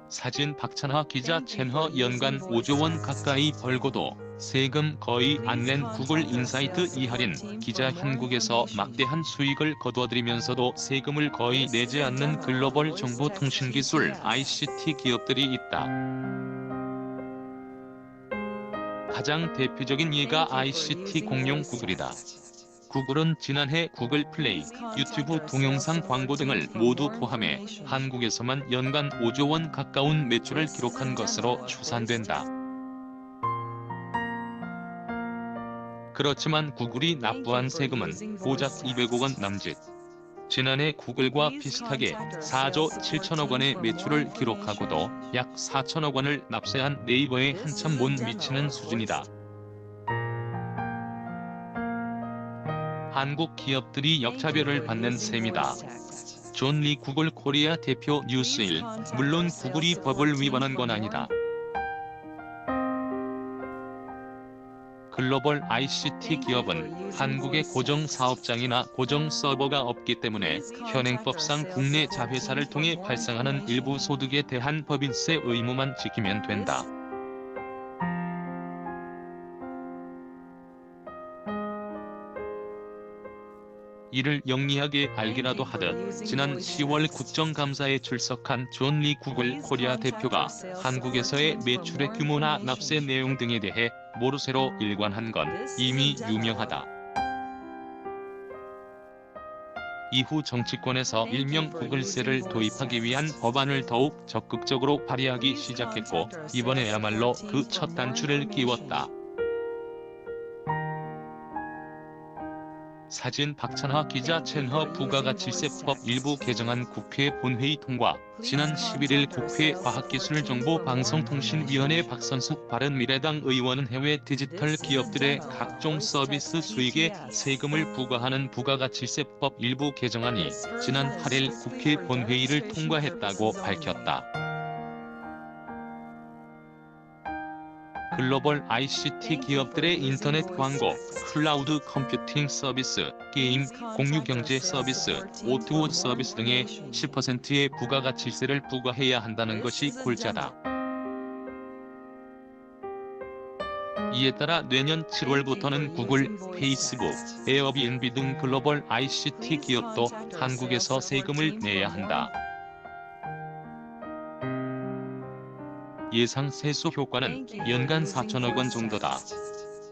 사진 박찬하 기자 첸허 연간 5조 원 가까이 벌고도 세금 거의 안 낸 구글 인사이트 이하린 기자 한국에서 막대한 수익을 거둬들이면서도 세금을 거의 내지 않는 글로벌 정보통신기술 ICT 기업들이 있다. 가장 대표적인 예가 ICT 공룡 구글이다. 구글은 지난해 구글 플레이, 유튜브 동영상 광고 등을 모두 포함해 한국에서만 연간 5조 원 가까운 매출을 기록한 것으로 추산된다. 그렇지만 구글이 납부한 세금은 고작 200억 원 남짓. 지난해 구글과 비슷하게 4조 7천억 원의 매출을 기록하고도 약 4천억 원을 납세한 네이버에 한참 못 미치는 수준이다. 한국 기업들이 역차별을 받는 셈이다. 존 리 구글 코리아 대표 뉴스일, 물론 구글이 법을 위반한 건 아니다. 글로벌 ICT 기업은 한국에 고정 사업장이나 고정 서버가 없기 때문에 현행법상 국내 자회사를 통해 발생하는 일부 소득에 대한 법인세 의무만 지키면 된다. 이를 영리하게 알기라도 하듯 지난 10월 국정감사에 출석한 존 리 구글 코리아 대표가 한국에서의 매출의 규모나 납세 내용 등에 대해 모르쇠로 일관한 건 이미 유명하다. 이후 정치권에서 일명 구글세를 도입하기 위한 법안을 더욱 적극적으로 발의하기 시작했고 이번에야말로 그 첫 단추를 끼웠다. 사진 박찬하 기자 첸허 부가가치세법 일부 개정안 국회 본회의 통과. 지난 11일 국회 과학기술정보방송통신위원회 박선숙 바른미래당 의원은 해외 디지털 기업들의 각종 서비스 수익에 세금을 부과하는 부가가치세법 일부 개정안이 지난 8일 국회 본회의를 통과했다고 밝혔다. 글로벌 ICT 기업들의 인터넷 광고, 클라우드 컴퓨팅 서비스, 게임, 공유경제 서비스, O2O 서비스 등에 10%의 부가가치세를 부과해야 한다는 것이 골자다. 이에 따라 내년 7월부터는 구글, 페이스북, 에어비앤비 등 글로벌 ICT 기업도 한국에서 세금을 내야 한다. 예상 세수 효과는 연간 4천억 원 정도다.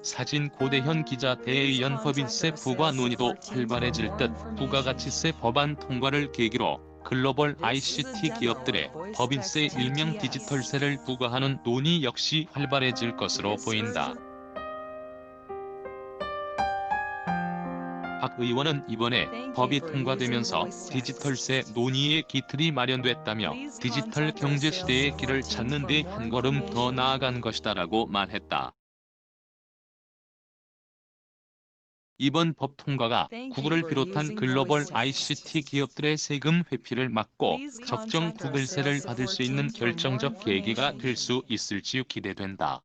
사진 고대현 기자 대의원 법인세 부과 논의도 활발해질 듯 부가가치세 법안 통과를 계기로 글로벌 ICT 기업들의 법인세 일명 디지털세를 부과하는 논의 역시 활발해질 것으로 보인다. 박 의원은 이번에 법이 통과되면서 디지털세 논의의 기틀이 마련됐다며 디지털 경제 시대의 길을 찾는 데 한 걸음 더 나아간 것이다라고 말했다. 이번 법 통과가 구글을 비롯한 글로벌 ICT 기업들의 세금 회피를 막고 적정 구글세를 받을 수 있는 결정적 계기가 될 수 있을지 기대된다.